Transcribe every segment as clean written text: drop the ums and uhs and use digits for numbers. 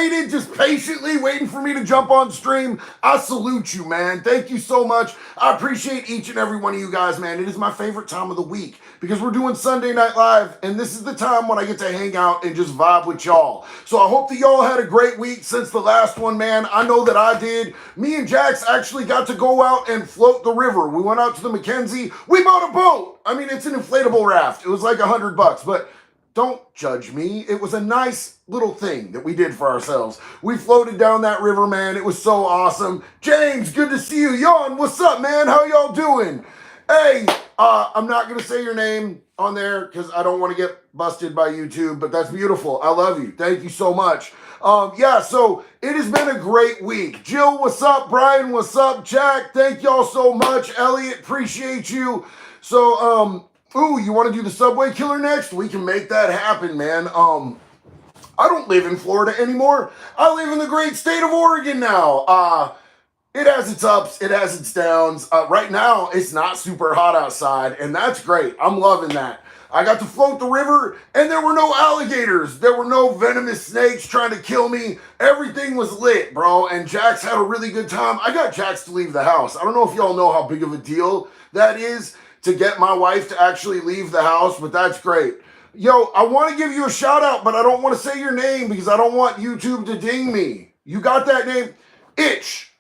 waited just patiently waiting for me to jump on stream, I salute you, man. Thank you so much. I appreciate each and every one of you guys, man. It is my favorite time of the week because we're doing Sunday Night Live, and this is the time when I get to hang out and just vibe with y'all. So I hope that y'all had a great week since the last one, man. I know that I did. Me and Jax actually got to go out and float the river. We went out to the Mackenzie. We bought a boat. I mean, it's an inflatable raft. It was like $100, but don't judge me. It was a nice little thing that we did for ourselves. We floated down that river, man. It was so awesome. James, good to see you. Yon, what's up, man? How y'all doing? Hey, I'm not going to say your name on there because I don't want to get busted by YouTube, but that's beautiful. I love you. Thank you so much. Yeah, so it has been a great week. Jill, what's up? Brian, what's up? Jack, thank y'all so much. Elliot, appreciate you. So, ooh, you want to do the Subway Killer next? We can make that happen, man. I don't live in Florida anymore. I live in the great state of Oregon now. It has its ups, it has its downs. Right now, it's not super hot outside, and that's great. I'm loving that. I got to float the river, and there were no alligators. There were no venomous snakes trying to kill me. Everything was lit, bro, and Jax had a really good time. I got Jax to leave the house. I don't know if y'all know how big of a deal that is to get my wife to actually leave the house, but that's great. Yo, I want to give you a shout out, but I don't want to say your name because I don't want YouTube to ding me. You got that name? Itch.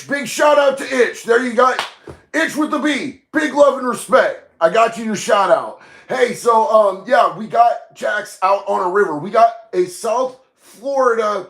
Big shout out to Itch. There you got Itch with the B. Big love and respect. I got you your shout out. Hey, so yeah, we got Jax out on a river. We got a South Florida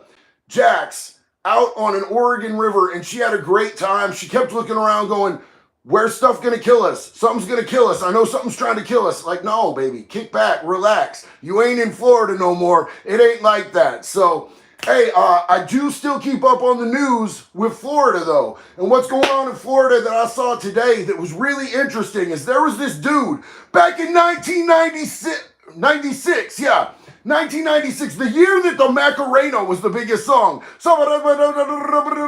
Jax out on an Oregon river, and she had a great time. She kept looking around going, where's stuff gonna kill us? Something's gonna kill us. I know something's trying to kill us. Like, no, baby, kick back, relax. You ain't in Florida no more. It ain't like that. So, hey, I do still keep up on the news with Florida, though. And what's going on in Florida that I saw today that was really interesting is there was this dude back in 1996, yeah. 1996, the year that the Macarena was the biggest song.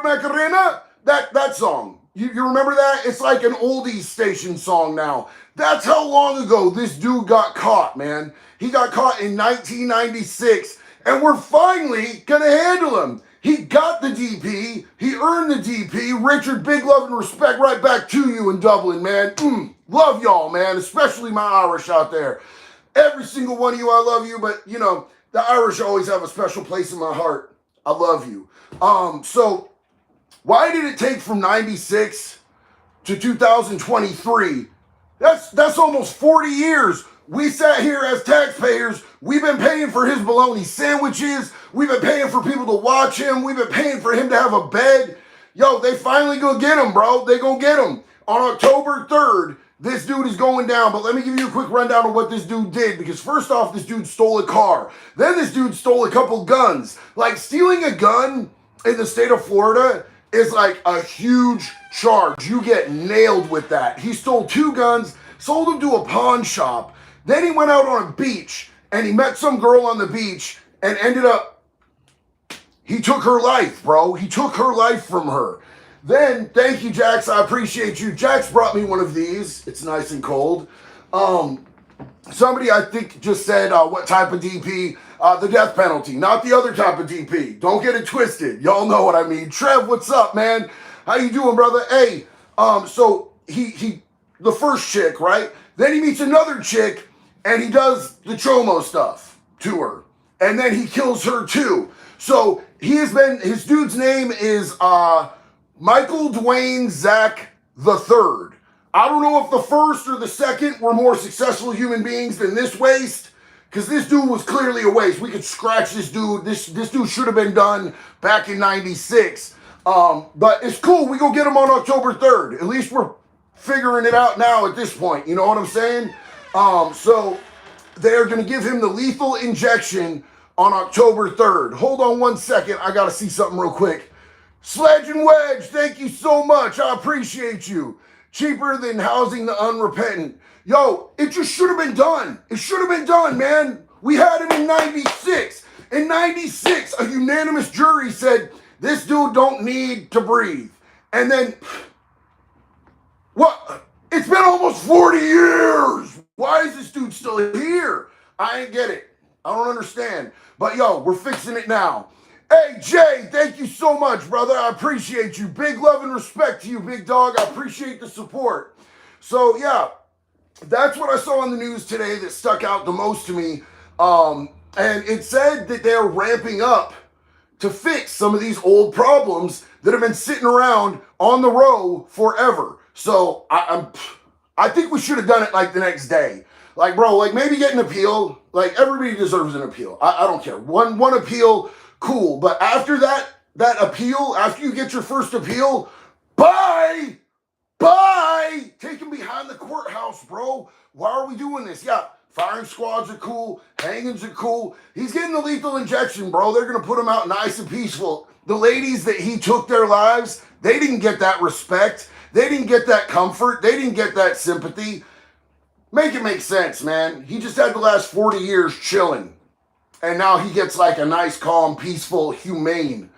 Macarena, that song. You remember that? It's like an oldies station song now. That's how long ago this dude got caught, man. He got caught in 1996, and we're finally gonna handle him. He got the DP. He earned the DP. Richard, big love and respect right back to you in Dublin, man. Love y'all, man, especially my Irish out there. Every single one of you, I love you, but, you know, the Irish always have a special place in my heart. I love you. So why did it take from 96 to 2023? That's almost 40 years. We sat here as taxpayers. We've been paying for his bologna sandwiches. We've been paying for people to watch him. We've been paying for him to have a bed. Yo, they finally gonna get him, bro. They gonna get him. On October 3rd, this dude is going down, but let me give you a quick rundown of what this dude did, because first off, this dude stole a car. Then this dude stole a couple guns. Like, stealing a gun in the state of Florida is like a huge charge. You get nailed with that. He stole 2 guns, sold them to a pawn shop. Then he went out on a beach and he met some girl on the beach and ended up, he took her life, bro. He took her life from her. Then, thank you, Jax. I appreciate you. Jax brought me one of these. It's nice and cold. Somebody, I think, just said, what type of DP? The death penalty, not the other type of DP. Don't get it twisted. Y'all know what I mean. Trev, what's up, man? How you doing, brother? Hey, so he the first chick, right? Then he meets another chick, and he does the chomo stuff to her. And then he kills her, too. So his dude's name is Michael Dwayne Zach III. I don't know if the first or the second were more successful human beings than this waste, because this dude was clearly a waste. We could scratch this dude. This dude should have been done back in 96. But it's cool. We go get him on October 3rd. At least we're figuring it out now at this point. You know what I'm saying? So they're going to give him the lethal injection on October 3rd. Hold on one second. I got to see something real quick. Sledge and Wedge, thank you so much. I appreciate you. Cheaper than housing the unrepentant. Yo, it just should have been done. It should have been done, man. We had him in 96. In 96, a unanimous jury said, this dude don't need to breathe. And then, what? It's been almost 40 years. Why is this dude still here? I ain't get it. I don't understand. But yo, we're fixing it now. Hey, Jay, thank you so much, brother. I appreciate you. Big love and respect to you, big dog. I appreciate the support. So, yeah, that's what I saw on the news today that stuck out the most to me. And it said that they're ramping up to fix some of these old problems that have been sitting around on the row forever. So I think we should have done it like the next day. Like, bro, like maybe get an appeal. Like everybody deserves an appeal. I don't care. One appeal, cool. But after that appeal, after you get your first appeal, bye. Take him behind the courthouse, bro. Why are we doing this? Yeah, firing squads are cool. Hangings are cool. He's getting the lethal injection, bro. They're going to put him out nice and peaceful. The ladies that he took their lives, they didn't get that respect. They didn't get that comfort. They didn't get that sympathy. Make it make sense, man. He just had the last 40 years chilling. And now he gets like a nice, calm, peaceful, humane.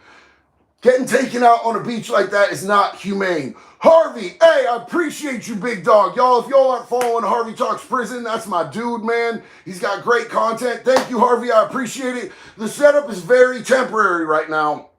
Getting taken out on a beach like that is not humane. Harvey, hey, I appreciate you, big dog. Y'all, if y'all aren't following Harvey Talks Prison, that's my dude, man. He's got great content. Thank you, Harvey. I appreciate it. The setup is very temporary right now.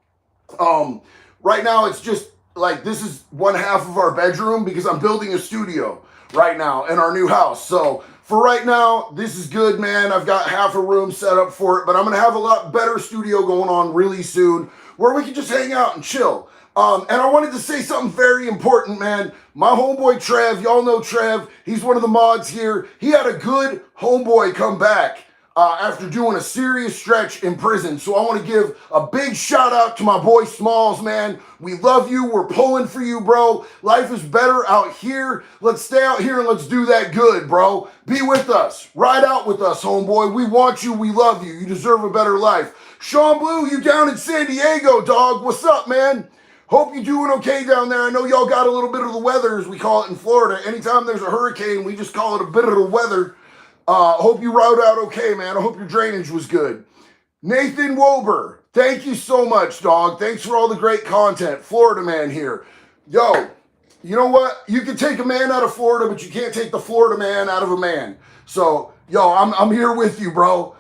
Right now, it's just like this is one half of our bedroom because I'm building a studio right now in our new house. So for right now, this is good, man. I've got half a room set up for it, but I'm going to have a lot better studio going on really soon where we can just hang out and chill. And I wanted to say something very important, man. My homeboy Trev, y'all know Trev. He's one of the mods here. He had a good homeboy come back after doing a serious stretch in prison. So I want to give a big shout out to my boy Smalls, man. We love you. We're pulling for you, bro. Life is better out here. Let's stay out here and let's do that good, bro. Be with us. Ride out with us, homeboy. We want you. We love you. You deserve a better life. Sean Blue, you down in San Diego, dog. What's up, man? Hope you're doing okay down there. I know y'all got a little bit of the weather, as we call it in Florida. Anytime there's a hurricane, we just call it a bit of the weather. Hope you rode out okay, man. I hope your drainage was good. Nathan Wober, thank you so much, dog. Thanks for all the great content. Florida man here. Yo, you know what? You can take a man out of Florida, but you can't take the Florida man out of a man. So, yo, I'm here with you, bro.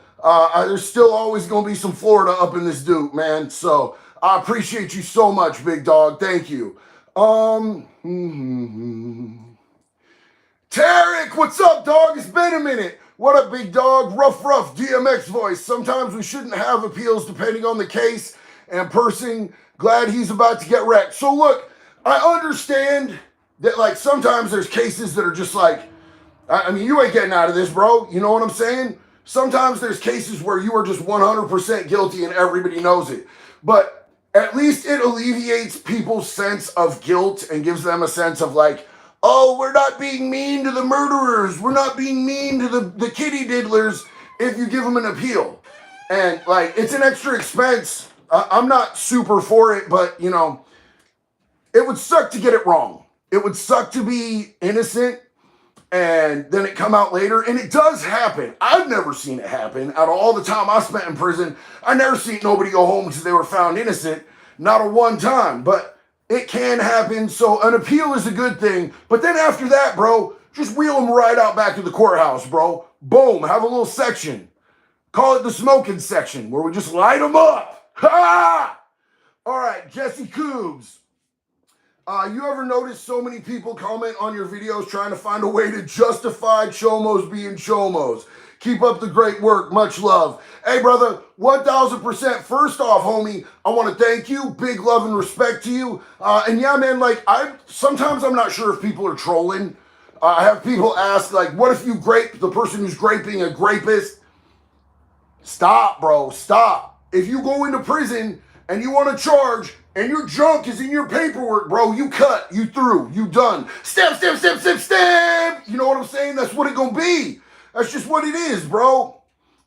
There's still always going to be some Florida up in this dude, man. So, I appreciate you so much, big dog. Thank you. Tarek, what's up, dog? It's been a minute. What up, big dog? Rough DMX voice. Sometimes we shouldn't have appeals depending on the case and person. Glad he's about to get wrecked. So look, I understand that like sometimes there's cases that are just like, I mean, you ain't getting out of this, bro. You know what I'm saying? Sometimes there's cases where you are just 100% guilty and everybody knows it. But at least it alleviates people's sense of guilt and gives them a sense of like, oh, we're not being mean to the murderers. We're not being mean to the kitty diddlers if you give them an appeal. And like, it's an extra expense. I'm not super for it, but you know, it would suck to get it wrong. It would suck to be innocent and then it come out later. And it does happen. I've never seen it happen. Out of all the time I spent in prison, I never seen nobody go home because they were found innocent. Not a one time, but it can happen. So an appeal is a good thing. But then after that, bro, just wheel them right out back to the courthouse, bro. Boom, have a little section. Call it the smoking section where we just light them up. Ha! All right, Jesse Coobs. You ever notice so many people comment on your videos trying to find a way to justify chomos being chomos? Keep up the great work. Much love. Hey, brother, 1,000%. First off, homie, I want to thank you. Big love and respect to you. And yeah, man, like, sometimes I'm not sure if people are trolling. I have people ask, like, what if you grape the person who's graping a grapist? Stop, bro. Stop. If you go into prison and you want to charge and your junk is in your paperwork, bro, you cut, you through, you done. Step. You know what I'm saying? That's what it gonna be. That's just what it is, bro.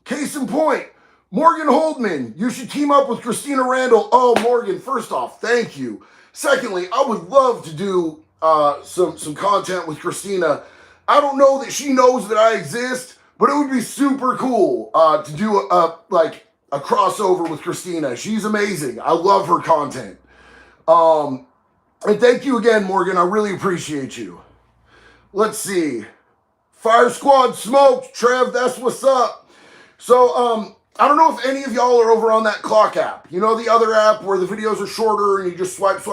Case in point, Morgan Holdman, you should team up with Christina Randall. Oh, Morgan, first off, thank you. Secondly, I would love to do some content with Christina. I don't know that she knows that I exist, but it would be super cool to do a crossover with Christina. She's amazing. I love her content. And thank you again, Morgan. I really appreciate you. Let's see. Fire Squad smoked. Trev, that's what's up. So, I don't know if any of y'all are over on that clock app. You know, the other app where the videos are shorter and you just swipe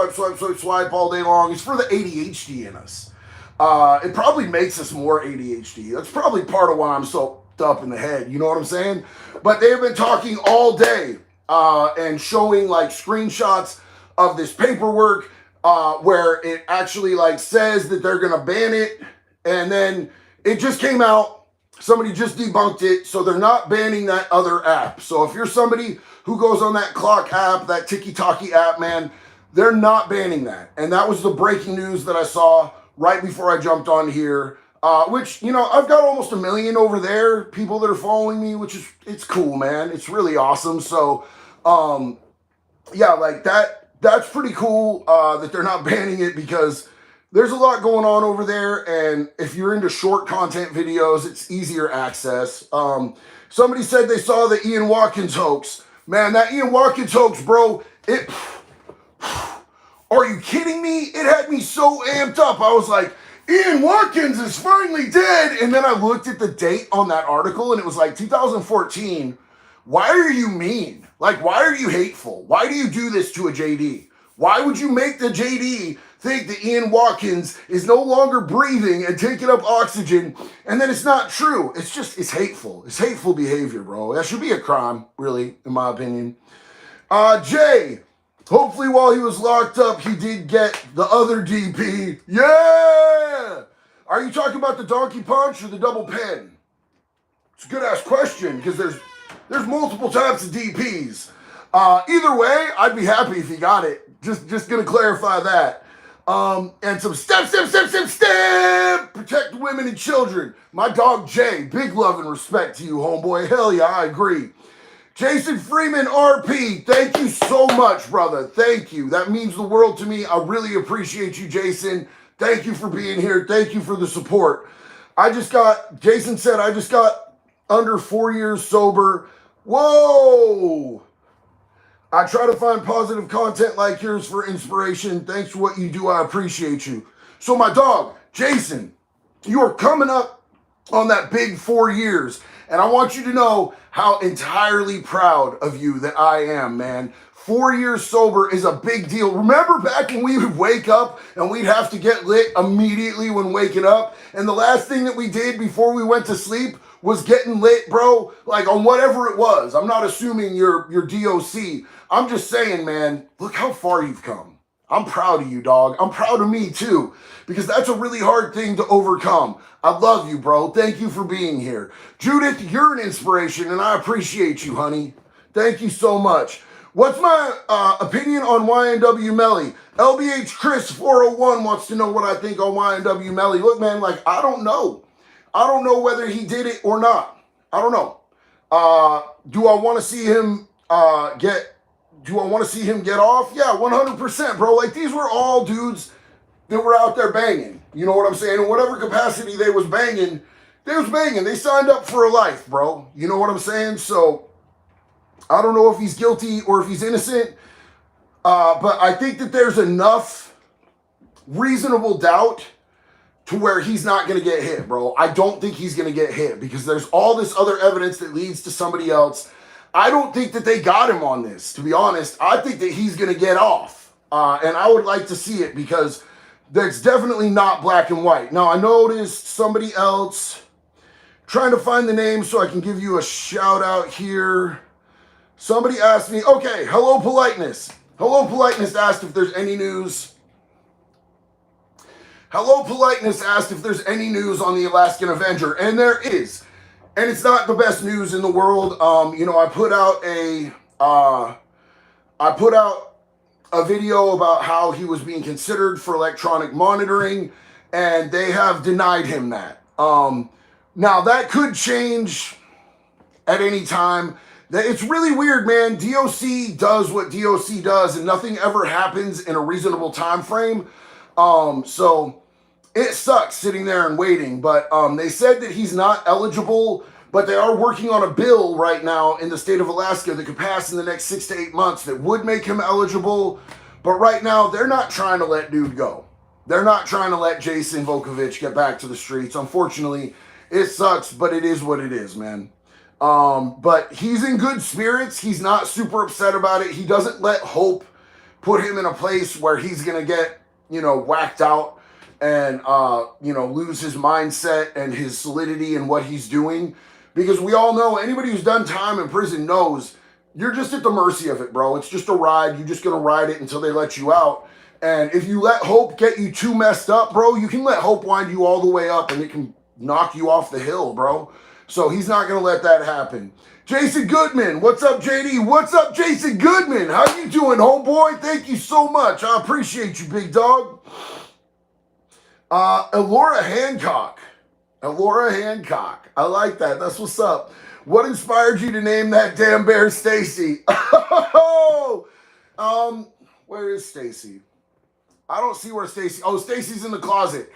all day long. It's for the ADHD in us. It probably makes us more ADHD. That's probably part of why I'm so up in the head. You know what I'm saying? But they've been talking all day and showing like screenshots of this paperwork where it actually like says that they're gonna ban it, and then it just came out. Somebody just debunked it, so they're not banning that other app. So if you're somebody who goes on that clock app, that tiki-taki app, man, they're not banning that. And that was the breaking news that I saw right before I jumped on here, which, you know, I've got almost 1 million over there, people that are following me, which is, it's cool, man. It's really awesome. So, yeah, like that's pretty cool that they're not banning it, because there's a lot going on over there, and if you're into short content videos, it's easier access. Somebody said they saw the Ian Watkins hoax. Man, that Ian Watkins hoax, bro, are you kidding me? It had me so amped up. I was like, Ian Watkins is finally dead. And then I looked at the date on that article, and it was like 2014. Why are you mean? Like, why are you hateful? Why do you do this to a JD? Why would you make the JD think that Ian Watkins is no longer breathing and taking up oxygen, and then it's not true? It's hateful. It's hateful behavior, bro. That should be a crime, really, in my opinion. Jay, hopefully while he was locked up, he did get the other DP. Yeah! Are you talking about the donkey punch or the double pen? It's a good-ass question, because there's multiple types of DPs. Either way, I'd be happy if he got it. Just gonna clarify that. And some step. Protect women and children. My dog Jay, big love and respect to you, homeboy. Hell yeah, I agree. Jason Freeman, RP, thank you so much, brother. Thank you. That means the world to me. I really appreciate you, Jason. Thank you for being here. Thank you for the support. Jason said, I just got under 4 years sober. Whoa! I try to find positive content like yours for inspiration. Thanks for what you do. I appreciate you. So my dog, Jason, you are coming up on that big 4 years. And I want you to know how entirely proud of you that I am, man. 4 years sober is a big deal. Remember back when we would wake up and we'd have to get lit immediately when waking up? And the last thing that we did before we went to sleep was getting lit, bro, like on whatever it was. I'm not assuming you're DOC. I'm just saying, man, look how far you've come. I'm proud of you, dog. I'm proud of me too, because that's a really hard thing to overcome. I love you, bro. Thank you for being here. Judith, you're an inspiration, and I appreciate you, honey. Thank you so much. What's my opinion on YNW Melly? LBH Chris 401 wants to know what I think on YNW Melly. Look, man, like, I don't know. I don't know whether he did it or not. I don't know. Do I want to see him get off? Yeah, 100%, bro. Like, these were all dudes that were out there banging. You know what I'm saying? In whatever capacity they was banging. They signed up for a life, bro. You know what I'm saying? So, I don't know if he's guilty or if he's innocent. But I think that there's enough reasonable doubt to where he's not going to get hit, bro. I don't think he's going to get hit because there's all this other evidence that leads to somebody else. I don't think that they got him on this, to be honest. I think that he's going to get off. And I would like to see it because that's definitely not black and white. Now, I noticed somebody else trying to find the name so I can give you a shout out here. Somebody asked me, okay, Hello Politeness. Hello Politeness asked if there's any news. Hello Politeness asked if there's any news on the Alaskan Avenger, and there is. And it's not the best news in the world. You know, I put out a video about how he was being considered for electronic monitoring, and they have denied him that. Now that could change at any time. It's really weird, man. DOC does what DOC does, and nothing ever happens in a reasonable time frame. So it sucks sitting there and waiting, but they said that he's not eligible, but they are working on a bill right now in the state of Alaska that could pass in the next 6 to 8 months that would make him eligible. But right now, they're not trying to let dude go. They're not trying to let Jason Vukovich get back to the streets. Unfortunately, it sucks, but it is what it is, man. But he's in good spirits. He's not super upset about it. He doesn't let hope put him in a place where he's going to get, whacked out and, lose his mindset and his solidity in what he's doing. Because we all know, anybody who's done time in prison knows you're just at the mercy of it, bro. It's just a ride. You're just going to ride it until they let you out. And if you let hope get you too messed up, bro, you can let hope wind you all the way up and it can knock you off the hill, bro. So he's not going to let that happen. Jason Goodman, what's up, JD? What's up, Jason Goodman? How you doing, homeboy? Thank you so much. I appreciate you, big dog. Elora Hancock. Elora Hancock. I like that. That's what's up. What inspired you to name that damn bear Stacy? Where is Stacy? I don't see where Stacy. Oh, Stacy's in the closet.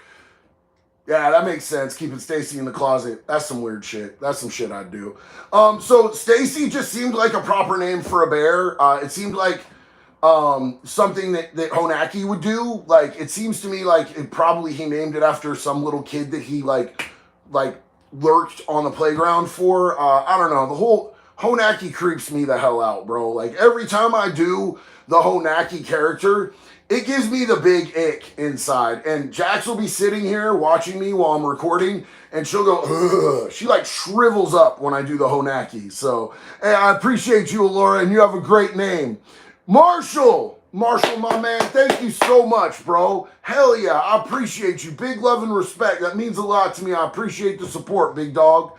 Yeah, that makes sense. Keeping Stacy in the closet. That's some weird shit. That's some shit I'd do. So Stacy just seemed like a proper name for a bear. It seemed like something that Honaki would do. Like, it seems to me like he named it after some little kid that he like lurked on the playground for. I don't know. The whole Honaki creeps me the hell out, bro. Like, every time I do the Honaki character, it gives me the big ick inside. And Jax will be sitting here watching me while I'm recording, and she'll go, ugh. She like shrivels up when I do the Honaki. So, hey, I appreciate you, Laura, and you have a great name. Marshall, my man, thank you so much, bro. Hell yeah, I appreciate you. Big love and respect. That means a lot to me. I appreciate the support, big dog.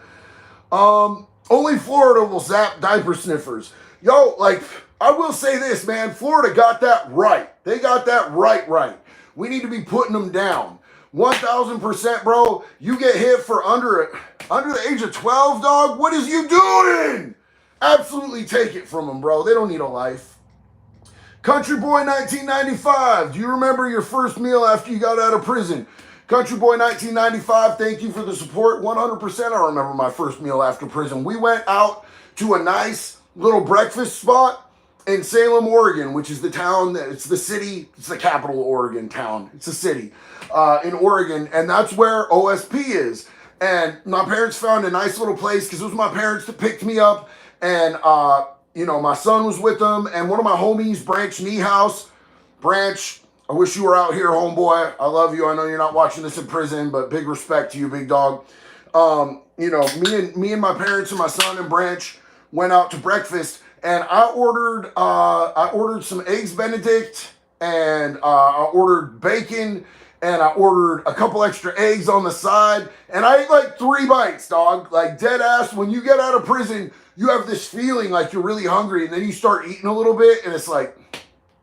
Only Florida will zap diaper sniffers. Yo, like, I will say this, man. Florida got that right. They got that right. We need to be putting them down. 1,000%, bro. You get hit for under the age of 12, dog. What is you doing? Absolutely take it from them, bro. They don't need a life. Country Boy 1995. Do you remember your first meal after you got out of prison? Country Boy 1995, thank you for the support. 100% I remember my first meal after prison. We went out to a nice little breakfast spot in Salem, Oregon, which is the town, it's the city, it's the capital of Oregon town. It's a city in Oregon, and that's where OSP is. And my parents found a nice little place because it was my parents that picked me up, and my son was with them, and one of my homies, Branch Niehaus. Branch, I wish you were out here, homeboy. I love you. I know you're not watching this in prison, but big respect to you, big dog. Me and my parents and my son and Branch went out to breakfast, and I ordered some eggs Benedict, and I ordered bacon, and I ordered a couple extra eggs on the side, and I ate like 3 bites, dog. Like, dead ass. When you get out of prison, you have this feeling like you're really hungry, and then you start eating a little bit, and it's like,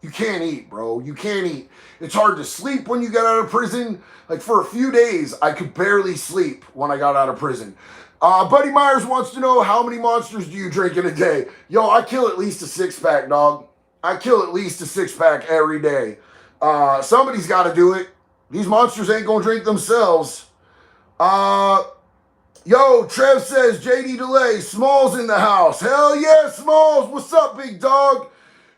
you can't eat, bro. You can't eat. It's hard to sleep when you get out of prison. Like, for a few days, I could barely sleep when I got out of prison. Buddy Myers wants to know, how many monsters do you drink in a day? Yo, I kill at least a 6-pack, dog. I kill at least a 6-pack every day. Somebody's got to do it. These monsters ain't going to drink themselves. Yo, Trev says, JD Delay, Smalls in the house. Hell yeah, Smalls. What's up, big dog?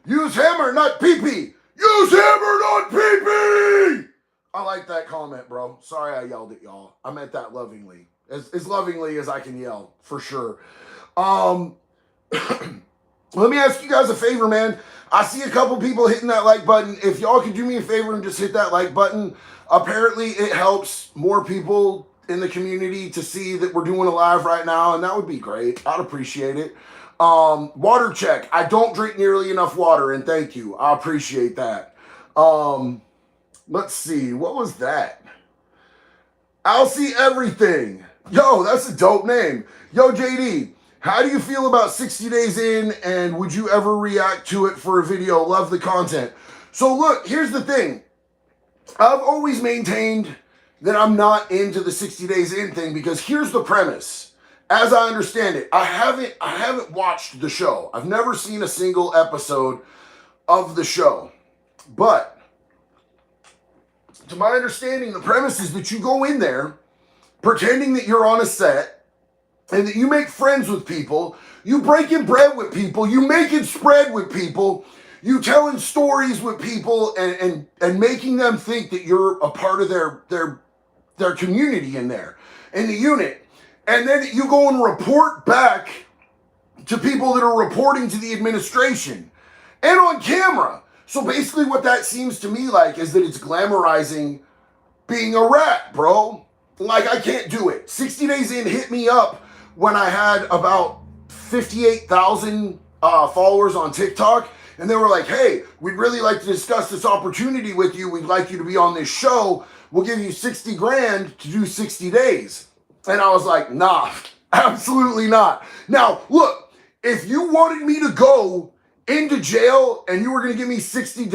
Use hammer, not pee-pee. Use hammer, not pee-pee. I like that comment, bro. Sorry I yelled at y'all. I meant that lovingly. As lovingly as I can yell, for sure. Let me ask you guys a favor, man. I see a couple people hitting that like button. If y'all could do me a favor and just hit that like button, apparently it helps more people in the community to see that we're doing a live right now, and that would be great. I'd appreciate it. Water check. I don't drink nearly enough water, and thank you. I appreciate that. Let's see. What was that? I'll see everything. Yo, that's a dope name. Yo, JD, how do you feel about 60 days in, and would you ever react to it for a video? Love the content. So look, here's the thing. I've always maintained that I'm not into the 60 days in thing, because here's the premise. As I understand it, I haven't watched the show. I've never seen a single episode of the show. But to my understanding, the premise is that you go in there pretending that you're on a set, and that you make friends with people, you breaking bread with people, you making spread with people, you telling stories with people, and making them think that you're a part of their community in there, in the unit. And then you go and report back to people that are reporting to the administration and on camera. So basically what that seems to me like is that it's glamorizing being a rat, bro. Like, I can't do it. 60 Days In hit me up when I had about 58,000 followers on TikTok. And they were like, hey, we'd really like to discuss this opportunity with you. We'd like you to be on this show. We'll give you 60 grand to do 60 days. And I was like, nah, absolutely not. Now, look, if you wanted me to go into jail and you were going to give me 60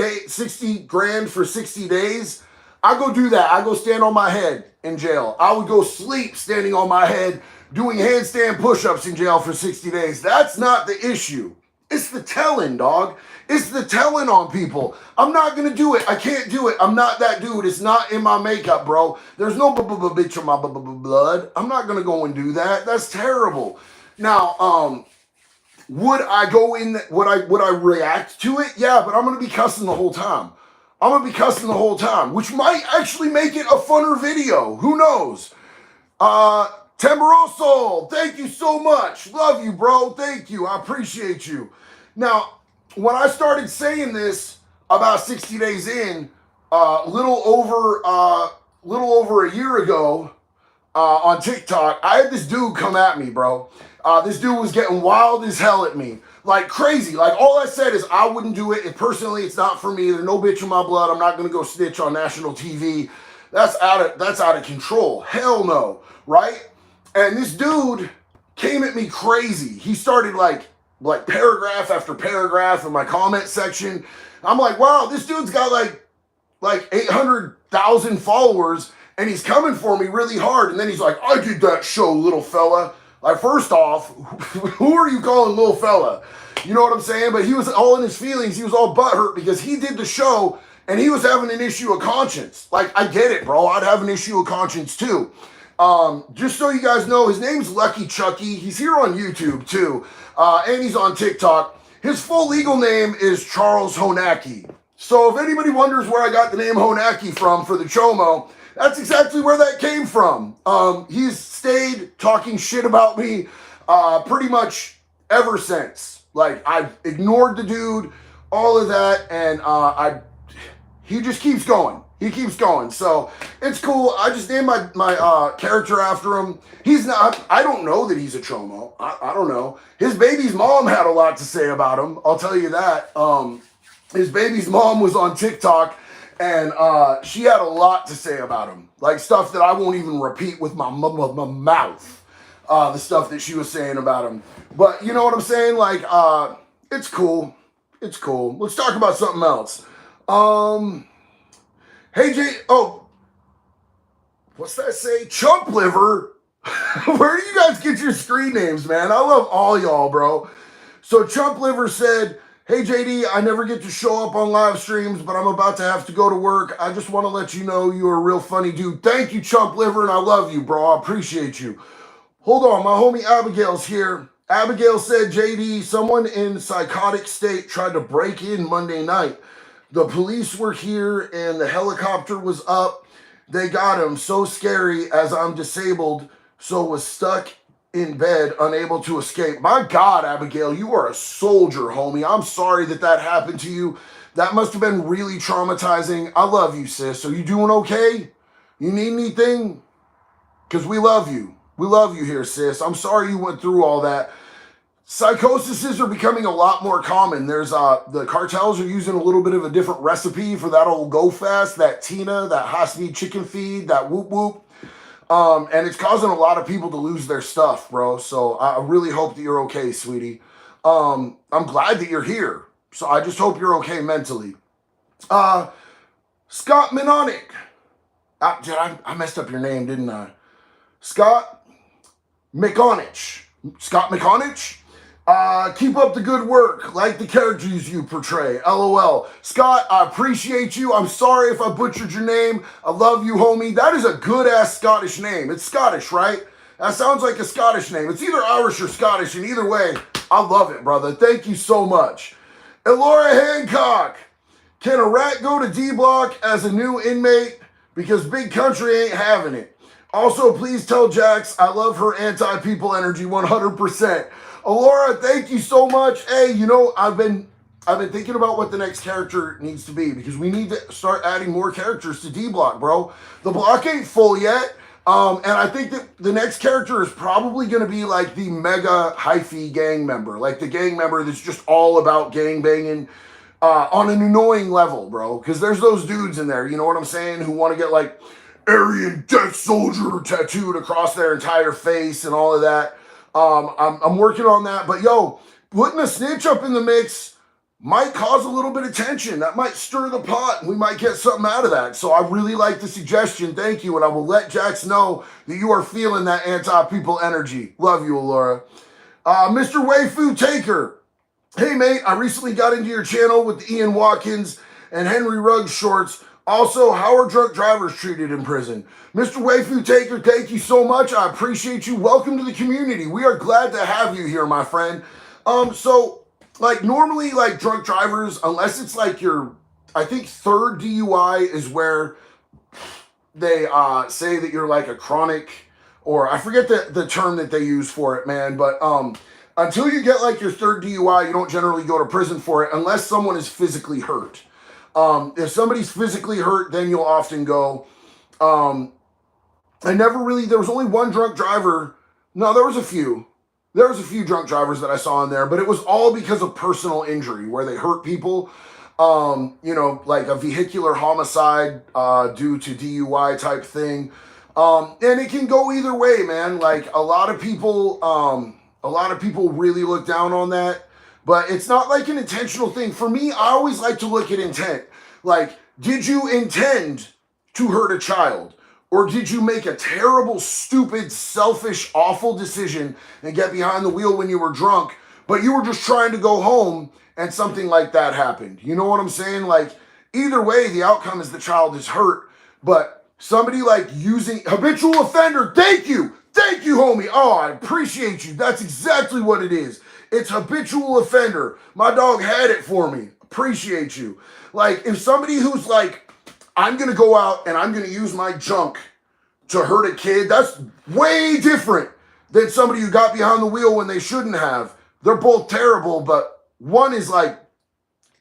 grand for 60 days, I go do that. I go stand on my head in jail. I would go sleep standing on my head doing handstand push-ups in jail for 60 days. That's not the issue. It's the telling, dog. It's the telling on people. I'm not going to do it. I can't do it. I'm not that dude. It's not in my makeup, bro. There's no bitch on my blood. I'm not going to go and do that. That's terrible. Now, would I go in, would I react to it? Yeah, but I'm going to be cussing the whole time. I'm going to be cussing the whole time, which might actually make it a funner video. Who knows? Temoroso, thank you so much. Love you, bro. Thank you. I appreciate you. Now, when I started saying this about 60 Days In, little over a year ago on TikTok, I had this dude come at me, bro. This dude was getting wild as hell at me. Like crazy. Like all I said is I wouldn't do it. And personally, it's not for me. There's no bitch in my blood. I'm not going to go snitch on national TV. That's out of control. Hell no. Right? And this dude came at me crazy. He started like paragraph after paragraph in my comment section. I'm like, wow, this dude's got like 800,000 followers and he's coming for me really hard. And then he's like, I did that show, little fella. Like, first off, who are you calling little fella? You know what I'm saying? But he was all in his feelings. He was all butthurt because he did the show and he was having an issue of conscience. Like, I get it, bro. I'd have an issue of conscience too. Just so you guys know, his name's Lucky Chucky. He's here on YouTube too. And he's on TikTok. His full legal name is Charles Honacki. So if anybody wonders where I got the name Honacki from for the Chomo, that's exactly where that came from. He's stayed talking shit about me pretty much ever since. Like, I've ignored the dude, all of that, and he just keeps going. He keeps going. So it's cool. I just named my character after him. He's not, I don't know that he's a Chomo. I don't know. His baby's mom had a lot to say about him. I'll tell you that. His baby's mom was on TikTok and she had a lot to say about him. Like stuff that I won't even repeat with my mouth. The stuff that she was saying about him. But you know what I'm saying? Like, it's cool. It's cool. Let's talk about something else. Hey, what's that say? Chump Liver? Where do you guys get your screen names, man? I love all y'all, bro. So Chump Liver said, hey, JD, I never get to show up on live streams, but I'm about to have to go to work. I just want to let you know you're a real funny dude. Thank you, Chump Liver, and I love you, bro. I appreciate you. Hold on, my homie Abigail's here. Abigail said, JD, someone in psychotic state tried to break in Monday night. The police were here and the helicopter was up. They got him. So scary as I'm disabled, so was stuck in bed, unable to escape. My God, Abigail, you are a soldier, homie. I'm sorry that happened to you. That must have been really traumatizing. I love you, sis. Are you doing okay? You need anything? Because we love you. We love you here, sis. I'm sorry you went through all that. Psychoses are becoming a lot more common. There's the cartels are using a little bit of a different recipe for that old go fast, that Tina, that high-speed chicken feed, that whoop whoop. And it's causing a lot of people to lose their stuff, bro. So I really hope that you're okay, sweetie. I'm glad that you're here. So I just hope you're okay mentally. Scott Minonic. I messed up your name, didn't I? Scott McConich. Scott McConich? Keep up the good work. Like the characters you portray. LOL. Scott, I appreciate you. I'm sorry if I butchered your name. I love you, homie. That is a good-ass Scottish name. It's Scottish, right? That sounds like a Scottish name. It's either Irish or Scottish, and either way, I love it, brother. Thank you so much. Elora Hancock. Can a rat go to D-Block as a new inmate? Because Big Country ain't having it. Also, please tell Jax I love her anti-people energy 100%. Alora, thank you so much. Hey, you know, I've been thinking about what the next character needs to be because we need to start adding more characters to D Block, bro. The block ain't full yet. And I think that the next character is probably going to be like the mega hyphy gang member, like the gang member that's just all about gang banging on an annoying level, bro. Because there's those dudes in there, you know what I'm saying, who want to get like Aryan Death Soldier tattooed across their entire face and all of that. I'm working on that, but yo, putting a snitch up in the mix might cause a little bit of tension. That might stir the pot, and we might get something out of that. So I really like the suggestion. Thank you, and I will let Jax know that you are feeling that anti-people energy. Love you, Alora. Mr. Wayfu Taker. Hey, mate, I recently got into your channel with the Ian Watkins and Henry Ruggs shorts. Also, how are drunk drivers treated in prison? Mr. Wayfu Taker, thank you so much. I appreciate you. Welcome to the community. We are glad to have you here, my friend. Like normally, like drunk drivers, unless it's like your, I think third DUI is where they say that you're like a chronic, or I forget the term that they use for it, man. But until you get like your third DUI, you don't generally go to prison for it unless someone is physically hurt. If somebody's physically hurt, then you'll often go. There was only one drunk driver. No, there was a few. There was a few drunk drivers that I saw in there, but it was all because of personal injury where they hurt people. You know, like a vehicular homicide due to DUI type thing. And it can go either way, man. Like a lot of people really look down on that. But it's not like an intentional thing. For me, I always like to look at intent. Like, did you intend to hurt a child? Or did you make a terrible, stupid, selfish, awful decision and get behind the wheel when you were drunk, but you were just trying to go home and something like that happened? You know what I'm saying? Like, either way, the outcome is the child is hurt. But somebody like using habitual offender, thank you, homie. Oh, I appreciate you. That's exactly what it is. It's habitual offender. My dog had it for me. Appreciate you. Like, if somebody who's like, I'm going to go out and I'm going to use my junk to hurt a kid, that's way different than somebody who got behind the wheel when they shouldn't have. They're both terrible, but one is like,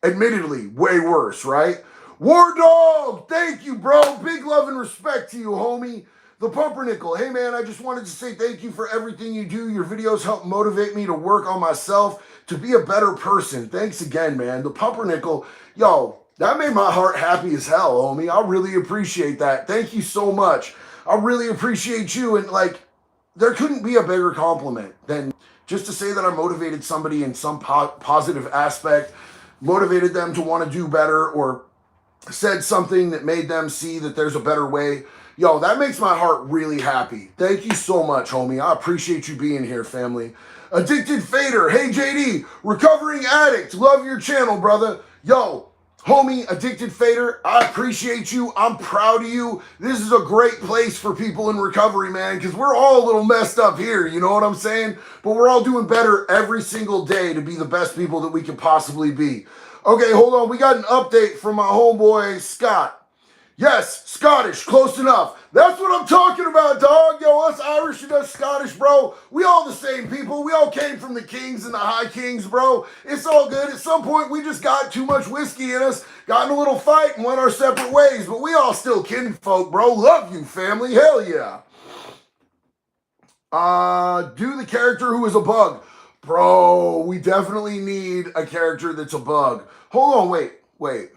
admittedly, way worse, right? War Dog, thank you, bro. Big love and respect to you, homie. The Pumpernickel, hey man, I just wanted to say thank you for everything you do. Your videos help motivate me to work on myself, to be a better person. Thanks again, man. The Pumpernickel, yo, that made my heart happy as hell, homie. I really appreciate that. Thank you so much. I really appreciate you. And like, there couldn't be a bigger compliment than just to say that I motivated somebody in some positive aspect, motivated them to want to do better, or said something that made them see that there's a better way. Yo, that makes my heart really happy. Thank you so much, homie. I appreciate you being here, family. Addicted Fader, hey JD, recovering addict, love your channel, brother. Yo, homie, Addicted Fader, I appreciate you. I'm proud of you. This is a great place for people in recovery, man, because we're all a little messed up here, you know what I'm saying? But we're all doing better every single day to be the best people that we can possibly be. Okay, hold on. We got an update from my homeboy, Scott. Yes, Scottish, close enough. That's what I'm talking about, dog. Yo, us Irish and us Scottish, bro. We all the same people. We all came from the kings and the high kings, bro. It's all good. At some point, we just got too much whiskey in us, got in a little fight, and went our separate ways. But we all still kinfolk, bro. Love you, family. Hell yeah. Do the character who is a bug. Bro, we definitely need a character that's a bug. Hold on, wait.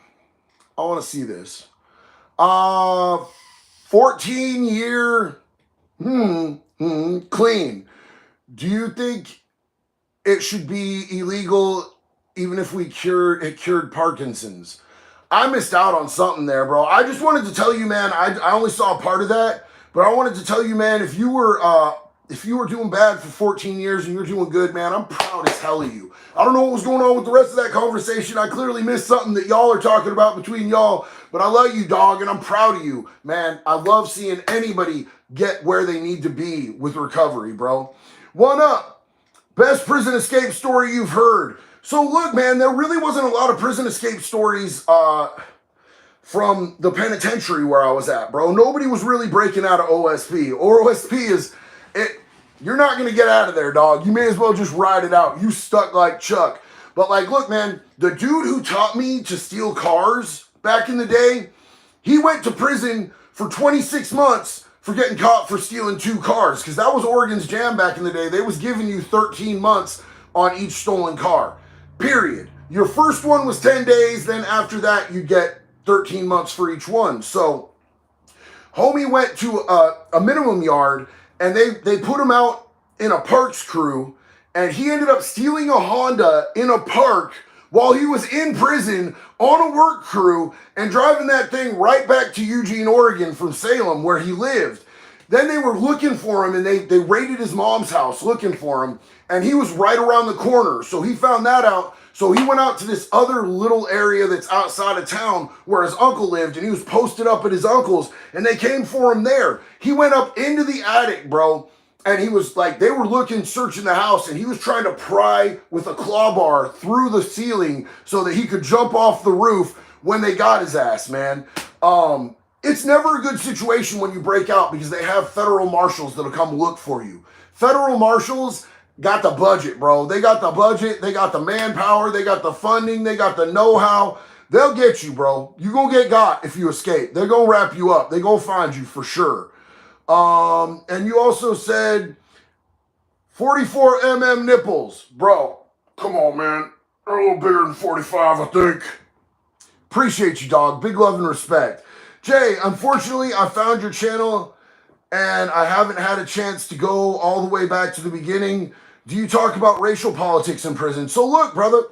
I want to see this. 14-year, clean. Do you think it should be illegal even if it cured Parkinson's? I missed out on something there, bro. I just wanted to tell you, man, I only saw a part of that, but I wanted to tell you, man, if you were doing bad for 14 years and you're doing good, man, I'm proud as hell of you. I don't know what was going on with the rest of that conversation. I clearly missed something that y'all are talking about between y'all, but I love you, dog, and I'm proud of you, man. I love seeing anybody get where they need to be with recovery, bro. One up. Best prison escape story you've heard. So look, man, there really wasn't a lot of prison escape stories from the penitentiary where I was at, bro. Nobody was really breaking out of OSP. Or OSP is... you're not going to get out of there, dog. You may as well just ride it out. You stuck like Chuck. But like, look, man, the dude who taught me to steal cars back in the day, he went to prison for 26 months for getting caught for stealing 2 cars, because that was Oregon's jam back in the day. They was giving you 13 months on each stolen car, period. Your first one was 10 days, then after that you get 13 months for each one. So homie went to a minimum yard, and they put him out in a parks crew, and he ended up stealing a Honda in a park while he was in prison on a work crew and driving that thing right back to Eugene, Oregon from Salem, where he lived. Then they were looking for him, and they raided his mom's house looking for him, and he was right around the corner. So he found that out. So he went out to this other little area that's outside of town where his uncle lived, and he was posted up at his uncle's, and they came for him there. He went up into the attic, bro, and he was like, they were looking, searching the house, and he was trying to pry with a claw bar through the ceiling so that he could jump off the roof when they got his ass, man. It's never a good situation when you break out, because they have federal marshals that'll come look for you. Federal marshals got the budget, bro. They got the budget, they got the manpower, they got the funding, they got the know-how. They'll get you, bro. You gonna get got if you escape. They're gonna wrap you up. They gonna find you for sure. And you also said 44 nipples. Bro, come on, man. They're a little bigger than 45, I think. Appreciate you, dog. Big love and respect. Jay, unfortunately, I found your channel, and I haven't had a chance to go all the way back to the beginning. Do you talk about racial politics in prison? So look, brother,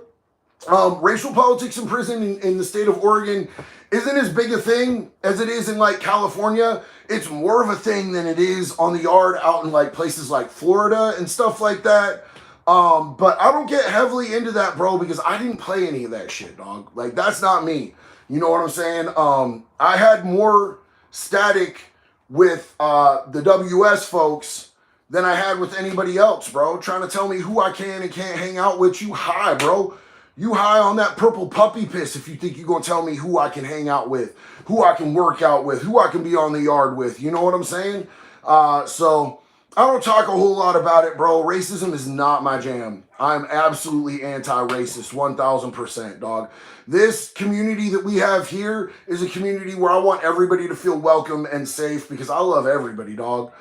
racial politics in prison in the state of Oregon isn't as big a thing as it is in like California. It's more of a thing than it is on the yard out in like places like Florida and stuff like that. But I don't get heavily into that, bro, because I didn't play any of that shit, dog. Like, that's not me. You know what I'm saying? I had more static with the WS folks than I had with anybody else, bro. Trying to tell me who I can and can't hang out with. You high, bro. You high on that purple puppy piss if you think you're going to tell me who I can hang out with, who I can work out with, who I can be on the yard with. You know what I'm saying? So I don't talk a whole lot about it, bro. Racism is not my jam. I'm absolutely anti-racist, 1,000%, dog. This community that we have here is a community where I want everybody to feel welcome and safe, because I love everybody, dog.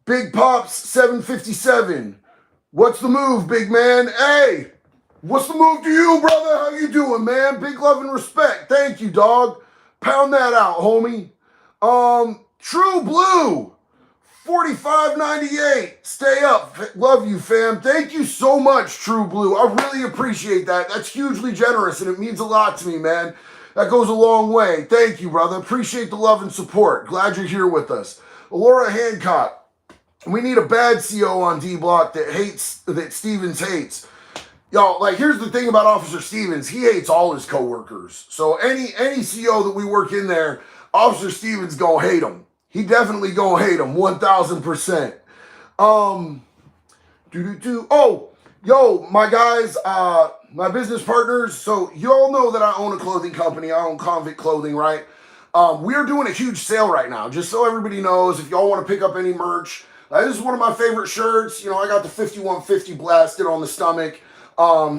Big Pops 757. What's the move, big man? Hey! What's the move to you, brother? How you doing, man? Big love and respect. Thank you, dog. Pound that out, homie. True Blue, 4598. Stay up. Love you, fam. Thank you so much, True Blue. I really appreciate that. That's hugely generous, and it means a lot to me, man. That goes a long way. Thank you, brother. Appreciate the love and support. Glad you're here with us. Laura Hancock. We need a bad CO on D Block that Stevens hates. Y'all, like, here's the thing about Officer Stevens. He hates all his coworkers. So any CO that we work in there, Officer Stevens gonna hate him. He definitely gonna hate him, 1,000%. Oh, yo, my guys, my business partners. So you all know that I own a clothing company. I own Convict Clothing, right? We're doing a huge sale right now. Just so everybody knows, if y'all want to pick up any merch, this is one of my favorite shirts. You know, I got the 5150 blasted on the stomach.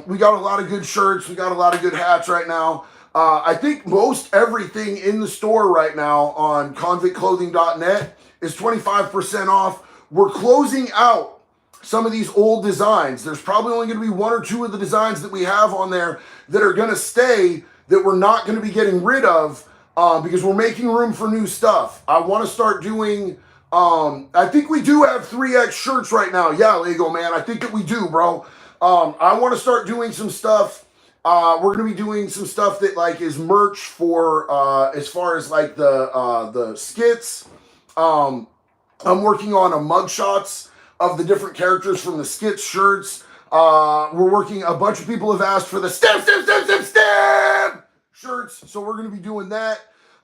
We got a lot of good shirts. We got a lot of good hats right now. I think most everything in the store right now on convictclothing.net is 25% off. We're closing out some of these old designs. There's probably only going to be 1 or 2 of the designs that we have on there that are going to stay, that we're not going to be getting rid of, because we're making room for new stuff. I want to start doing, I think we do have 3X shirts right now. Yeah, Lego man, I think that we do, bro. I want to start doing some stuff. We're going to be doing some stuff that like is merch for, as far as like the skits. I'm working on a mugshots of the different characters from the skits shirts. We're working, a bunch of people have asked for the stamp shirts. So we're going to be doing that.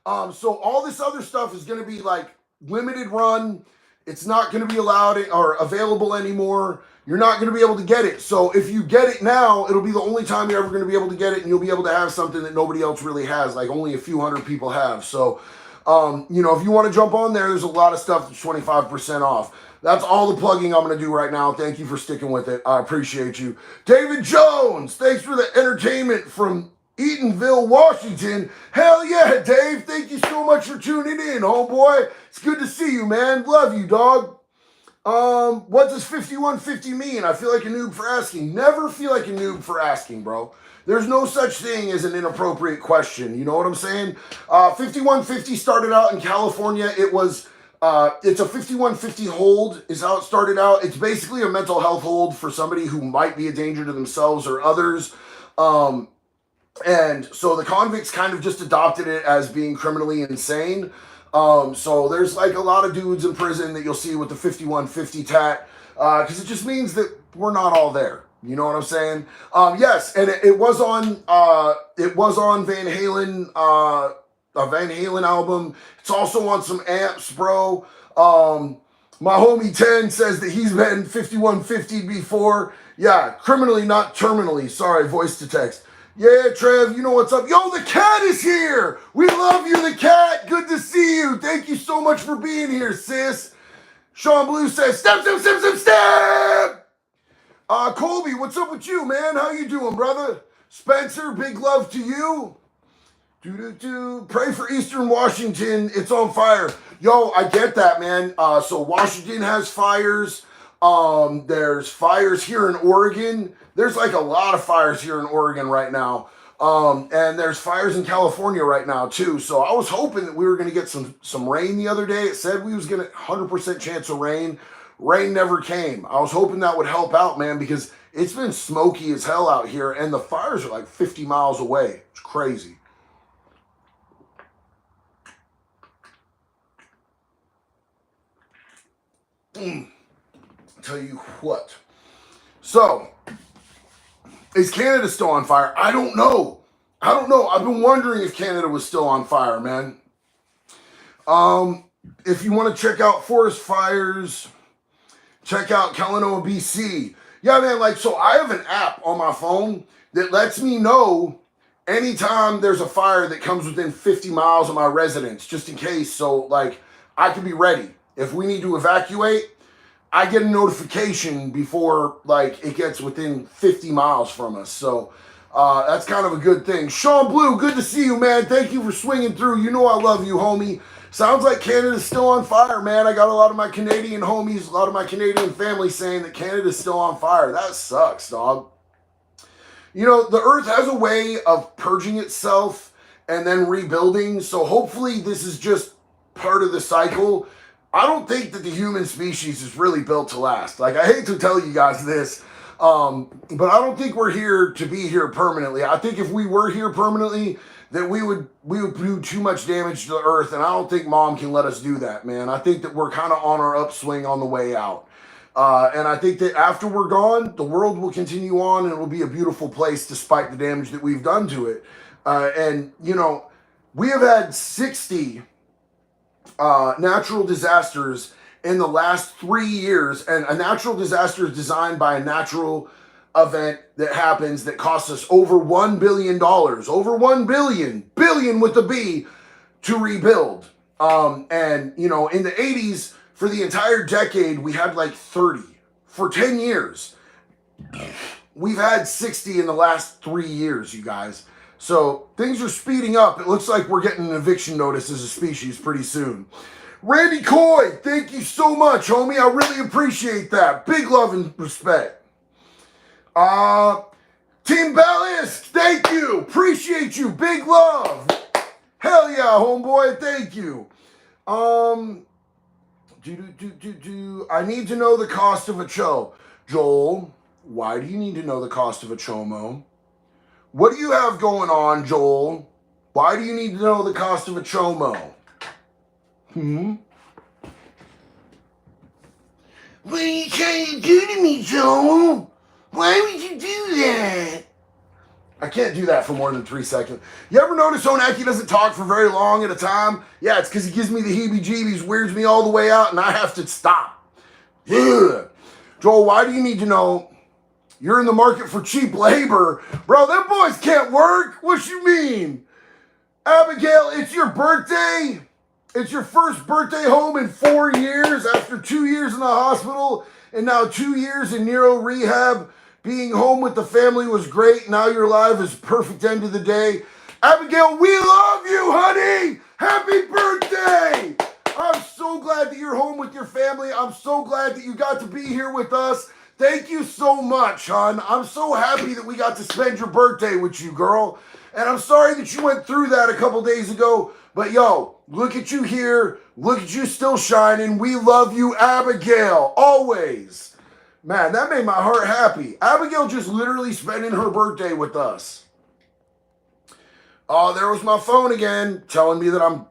So all this other stuff is going to be like limited run. It's not going to be allowed or available anymore. You're not going to be able to get it. So if you get it now, it'll be the only time you're ever going to be able to get it, and you'll be able to have something that nobody else really has, like only a few hundred people have. So, you know, if you want to jump on there, there's a lot of stuff that's 25% off. That's all the plugging I'm going to do right now. Thank you for sticking with it. I appreciate you. David Jones, thanks for the entertainment from Eatonville, Washington. Hell yeah, Dave. Thank you so much for tuning in, homeboy. It's good to see you, man. Love you, dog. What does 5150 mean? I feel like a noob for asking. Never feel like a noob for asking, bro. There's no such thing as an inappropriate question. You know what I'm saying? 5150 started out in California. It's a 5150 hold is how it started out. It's basically a mental health hold for somebody who might be a danger to themselves or others. And so the convicts kind of just adopted it as being criminally insane. So there's like a lot of dudes in prison that you'll see with the 5150 tat, because it just means that we're not all there. You know what I'm saying? Yes, and it was on Van Halen, a Van Halen album. It's also on some amps, bro. My homie 10 says that he's been 5150 before. Yeah, criminally, not terminally. Sorry, voice to text. Yeah, Trev, you know what's up. Yo, the cat is here. We love you, the cat. Good to see you. Thank you so much for being here, sis. Sean Blue says, step, step, step, step, step. Colby, what's up with you, man? How you doing, brother? Spencer, big love to you. Pray for Eastern Washington. It's on fire. Yo, I get that, man. So Washington has fires. There's fires here in Oregon. There's like a lot of fires here in Oregon right now. And there's fires in California right now too. So I was hoping that we were going to get some rain the other day. It said we was going to 100% chance of rain. Rain never came. I was hoping that would help out, man, because it's been smoky as hell out here and the fires are like 50 miles away. It's crazy. Tell you what. So, is Canada still on fire? I don't know. I've been wondering if Canada was still on fire, man. If you want to check out forest fires, check out Kelowna, BC. Yeah, man, like, so I have an app on my phone that lets me know anytime there's a fire that comes within 50 miles of my residence, just in case. So, like, I can be ready. If we need to evacuate, I get a notification before, like, it gets within 50 miles from us. So that's kind of a good thing. Sean Blue, good to see you, man. Thank you for swinging through. You know I love you, homie. Sounds like Canada's still on fire, man. I got a lot of my Canadian homies, a lot of my Canadian family saying that Canada's still on fire. That sucks, dog. You know, the earth has a way of purging itself and then rebuilding. So hopefully this is just part of the cycle. I don't think that the human species is really built to last. Like, I hate to tell you guys this, but I don't think we're here to be here permanently. I think if we were here permanently, that we would do too much damage to the earth, and I don't think Mom can let us do that, man. I think that we're kind of on our upswing on the way out. And I think that after we're gone, the world will continue on, and it will be a beautiful place despite the damage that we've done to it. And, you know, we have had 60... natural disasters in the last 3 years, and a natural disaster is designed by a natural event that happens that costs us over $1 billion, over 1 billion with the B, to rebuild. And you know, in the 80s, for the entire decade, we had like 30. For 10 years, we've had 60 in the last 3 years, you guys. So things are speeding up. It looks like we're getting an eviction notice as a species pretty soon. Randy Coy, thank you so much, homie. I really appreciate that. Big love and respect. Team Ballast, thank you. Appreciate you. Big love. Hell yeah, homeboy. Thank you. I need to know the cost of a cho. Joel, why do you need to know the cost of a chomo? What do you have going on, Joel? Why do you need to know the cost of a chomo? What are you trying to do to me, Joel? Why would you do that? I can't do that for more than 3 seconds. You ever notice Onaki doesn't talk for very long at a time? Yeah, it's because he gives me the heebie-jeebies, weirds me all the way out, and I have to stop. Ugh. Joel, why do you need to know? You're in the market for cheap labor. Bro, them boys can't work. What you mean? Abigail, it's your birthday? It's your first birthday home in 4 years after 2 years in the hospital and now 2 years in neuro rehab. Being home with the family was great. Now your life is perfect end of the day. Abigail, we love you, honey. Happy birthday. I'm so glad that you're home with your family. I'm so glad that you got to be here with us. Thank you so much, hon. I'm so happy that we got to spend your birthday with you, girl. And I'm sorry that you went through that a couple days ago. But yo, look at you here. Look at you still shining. We love you, Abigail, always. Man, that made my heart happy. Abigail just literally spending her birthday with us. Oh, there was my phone again telling me that I'm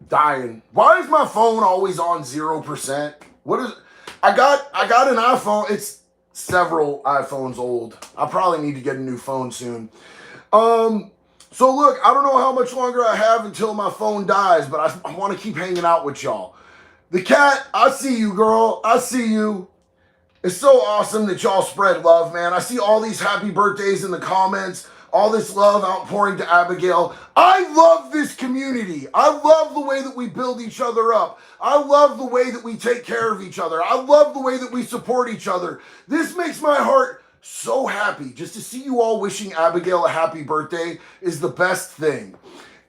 dying. Why is my phone always on 0%? What is I got an iPhone. It's several iPhones old. I probably need to get a new phone soon. So look, I don't know how much longer I have until my phone dies, but I want to keep hanging out with y'all. The cat, I see you, girl. I see you. It's so awesome that y'all spread love, man. I see all these happy birthdays in the comments, all this love outpouring to Abigail. I love this community. I love the way that we build each other up. I love the way that we take care of each other. I love the way that we support each other. This makes my heart so happy. Just to see you all wishing Abigail a happy birthday is the best thing.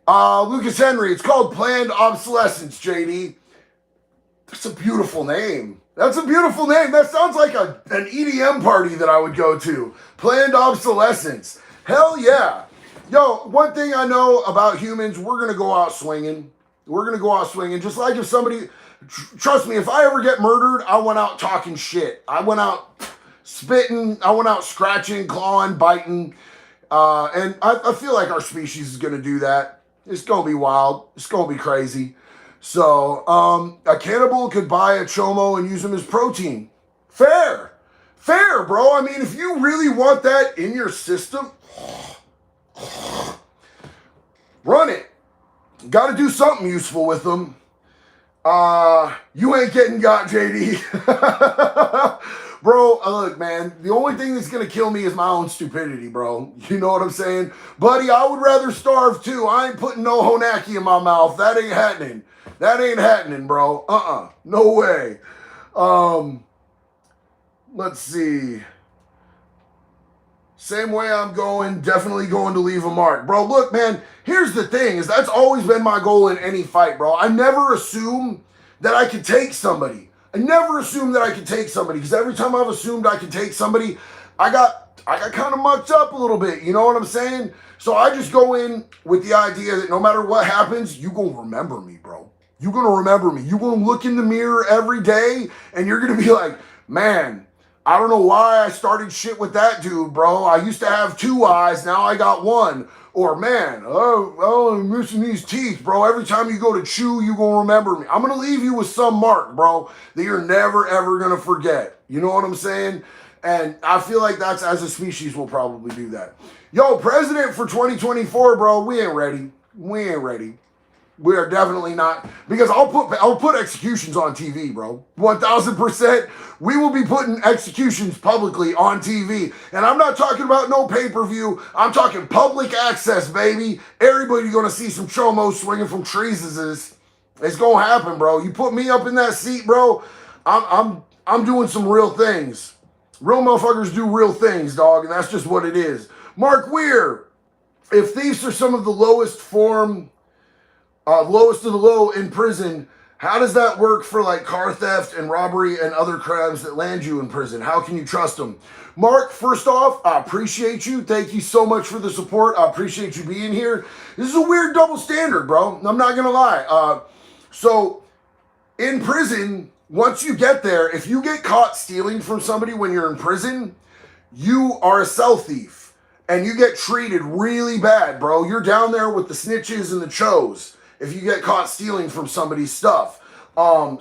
Lucas Henry, it's called Planned Obsolescence, JD. That's a beautiful name. That's a beautiful name. That sounds like an EDM party that I would go to. Planned Obsolescence. Hell yeah. Yo, one thing I know about humans, we're going to go out swinging. We're going to go out swinging. Just like if somebody, trust me, if I ever get murdered, I went out talking shit. I went out spitting. I went out scratching, clawing, biting. And I feel like our species is going to do that. It's going to be wild. It's going to be crazy. So, a cannibal could buy a chomo and use him as protein. Fair. Fair, bro. I mean, if you really want that in your system, run it. Got to do something useful with them. You ain't getting got, JD. Bro, look, man, the only thing that's going to kill me is my own stupidity, bro. You know what I'm saying? Buddy, I would rather starve, too. I ain't putting no honaki in my mouth. That ain't happening. That ain't happening, bro. No way. Let's see. Same way I'm going, definitely going to leave a mark. Bro, look, man, here's the thing, is that's always been my goal in any fight, bro. I never assume that I can take somebody. I never assume that I can take somebody, because every time I've assumed I can take somebody, I got kind of mucked up a little bit, you know what I'm saying? So I just go in with the idea that no matter what happens, you gonna remember me, bro. You're gonna remember me. You're gonna look in the mirror every day, and you're gonna be like, man, I don't know why I started shit with that dude, bro. I used to have 2 eyes, now I got 1. Or, man, I'm missing these teeth, bro. Every time you go to chew, you gonna remember me. I'm gonna leave you with some mark, bro, that you're never, ever gonna forget. You know what I'm saying? And I feel like that's, as a species, we'll probably do that. Yo, president for 2024, bro, we ain't ready. We ain't ready. We are definitely not, because I'll put executions on TV, bro. 1000%. We will be putting executions publicly on TV. And I'm not talking about no pay-per-view. I'm talking public access, baby. Everybody gonna see some chomos swinging from trees. It's gonna happen, bro. You put me up in that seat, bro, I'm doing some real things. Real motherfuckers do real things, dog, and that's just what it is. Mark Weir, if thieves are some of the lowest of the low in prison, how does that work for like car theft and robbery and other crimes that land you in prison? How can you trust them? Mark, first off, I appreciate you. Thank you so much for the support. I appreciate you being here. This is a weird double standard, bro. I'm not going to lie. So in prison, once you get there, if you get caught stealing from somebody when you're in prison, you are a cell thief and you get treated really bad, bro. You're down there with the snitches and the chos if you get caught stealing from somebody's stuff. The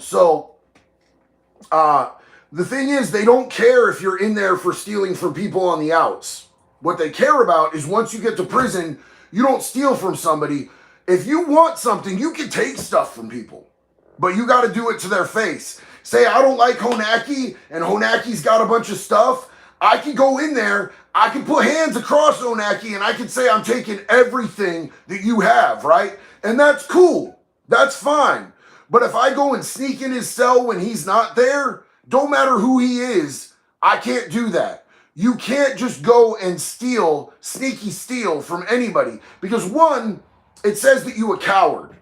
thing is, they don't care if you're in there for stealing from people on the outs. What they care about is once you get to prison, you don't steal from somebody. If you want something, you can take stuff from people, but you got to do it to their face. Say, I don't like Honaki, and Honaki's got a bunch of stuff. I can go in there, I can put hands across Honaki, and I can say I'm taking everything that you have, right? And that's cool. That's fine. But if I go and sneak in his cell when he's not there, don't matter who he is, I can't do that. You can't just go and sneaky steal from anybody. Because one, it says that you a coward.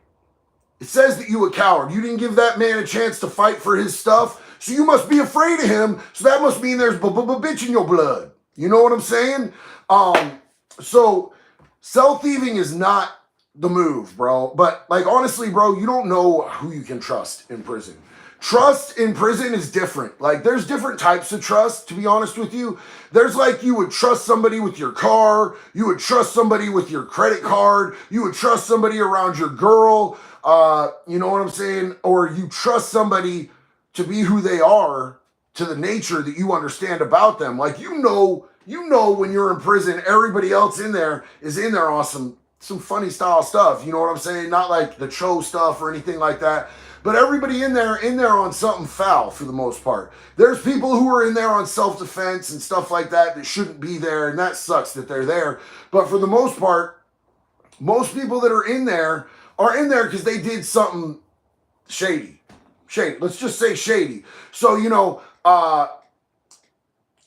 It says that you a coward. You didn't give that man a chance to fight for his stuff, so you must be afraid of him. So that must mean there's bitch in your blood. You know what I'm saying? So cell thieving is not the move, bro. But like honestly, bro, you don't know who you can trust in prison. Trust in prison is different. Like there's different types of trust, to be honest with you. There's like you would trust somebody with your car, you would trust somebody with your credit card, you would trust somebody around your girl, you know what I'm saying? Or you trust somebody to be who they are, to the nature that you understand about them. Like you know when you're in prison, everybody else in there is in there on some funny style stuff. You know what I'm saying? Not like the cho stuff or anything like that. But everybody in there on something foul for the most part. There's people who are in there on self-defense and stuff like that shouldn't be there, and that sucks that they're there. But for the most part, most people that are in there because they did something shady. Let's just say shady. So,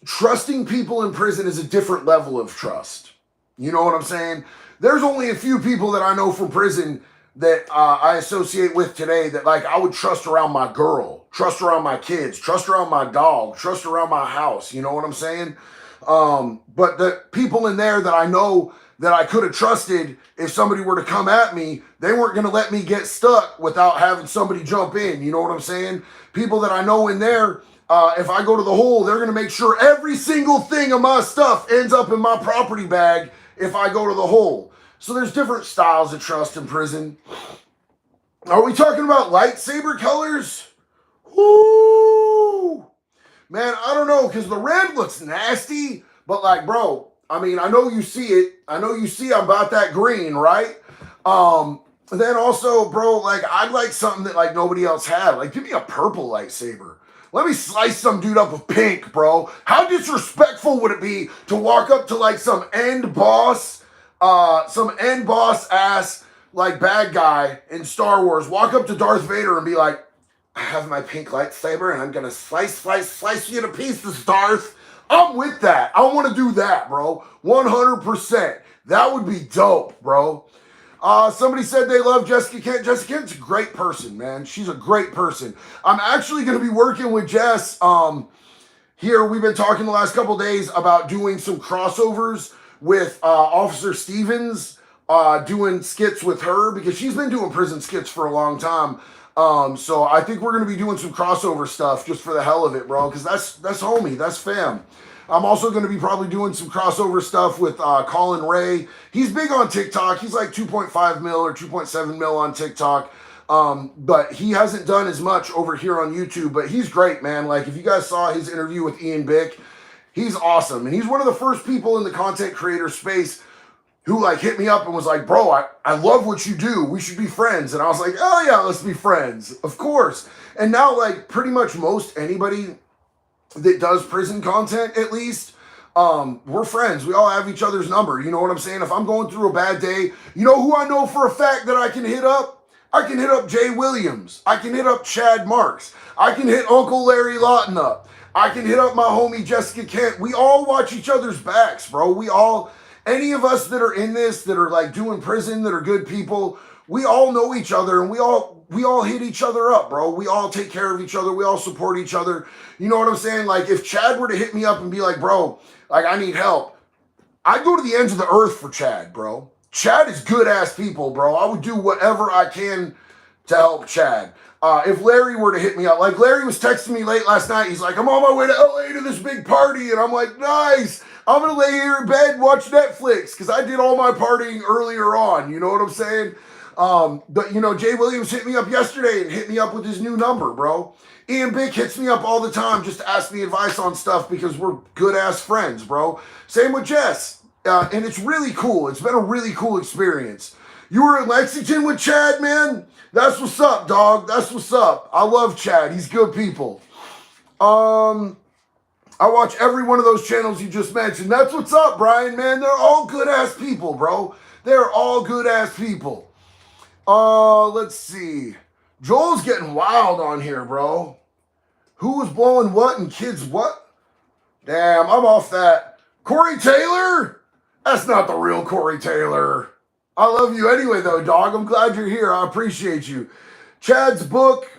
trusting people in prison is a different level of trust. You know what I'm saying? There's only a few people that I know from prison that I associate with today that like I would trust around my girl, trust around my kids, trust around my dog, trust around my house. You know what I'm saying? But the people in there that I know that I could have trusted, if somebody were to come at me, they weren't going to let me get stuck without having somebody jump in. You know what I'm saying? People that I know in there, if I go to the hole, they're going to make sure every single thing of my stuff ends up in my property bag if I go to the hole. So there's different styles of trust in prison. Are we talking about lightsaber colors? Woo! Man, I don't know, because the red looks nasty, but like, bro, I mean, I know you see it. I know you see I'm about that green, right? Then also, bro, like, I'd like something that like nobody else had. Like, give me a purple lightsaber. Let me slice some dude up with pink, bro. How disrespectful would it be to walk up to like some end boss ass like bad guy in Star Wars, walk up to Darth Vader and be like, I have my pink lightsaber and I'm gonna slice you to pieces, Darth. I'm with that. I want to do that, bro. 100%. That would be dope, bro. Somebody said they love Jessica Kent. Jessica Kent's a great person, man. She's a great person. I'm actually going to be working with Jess. Here, we've been talking the last couple days about doing some crossovers with Officer Stevens, doing skits with her because she's been doing prison skits for a long time. So I think we're going to be doing some crossover stuff just for the hell of it, bro, because that's homie, that's fam. I'm also going to be probably doing some crossover stuff with Colin Ray. He's big on TikTok. He's like 2.5 mil or 2.7 mil on TikTok. But he hasn't done as much over here on YouTube, but he's great, man. Like if you guys saw his interview with Ian Bick, he's awesome. And he's one of the first people in the content creator space who like hit me up and was like, bro, I love what you do. We should be friends. And I was like, oh yeah, let's be friends. Of course. And now like pretty much most anybody that does prison content, at least, we're friends. We all have each other's number. You know what I'm saying? If I'm going through a bad day, you know who I know for a fact that I can hit up? I can hit up Jay Williams. I can hit up Chad Marks. I can hit Uncle Larry Lawton up. I can hit up my homie Jessica Kent. We all watch each other's backs, bro. Any of us that are in this, that are like doing prison, that are good people, we all know each other and we all hit each other up, bro. We all take care of each other. We all support each other. You know what I'm saying? Like if Chad were to hit me up and be like, bro, like I need help, I'd go to the ends of the earth for Chad, bro. Chad is good ass people, bro. I would do whatever I can to help Chad. If Larry were to hit me up, like Larry was texting me late last night. He's like, I'm on my way to LA to this big party. And I'm like, nice. I'm going to lay here in bed and watch Netflix because I did all my partying earlier on. You know what I'm saying? But, you know, Jay Williams hit me up yesterday and hit me up with his new number, bro. Ian Bick hits me up all the time just to ask me advice on stuff because we're good-ass friends, bro. Same with Jess. And it's really cool. It's been a really cool experience. You were in Lexington with Chad, man? That's what's up, dog. That's what's up. I love Chad. He's good people. I watch every one of those channels you just mentioned. That's what's up, Brian, man. They're all good-ass people, bro. They're all good-ass people. Let's see. Joel's getting wild on here, bro. Who was blowing what and kids what? Damn, I'm off that. Corey Taylor? That's not the real Corey Taylor. I love you anyway, though, dog. I'm glad you're here. I appreciate you. Chad's book,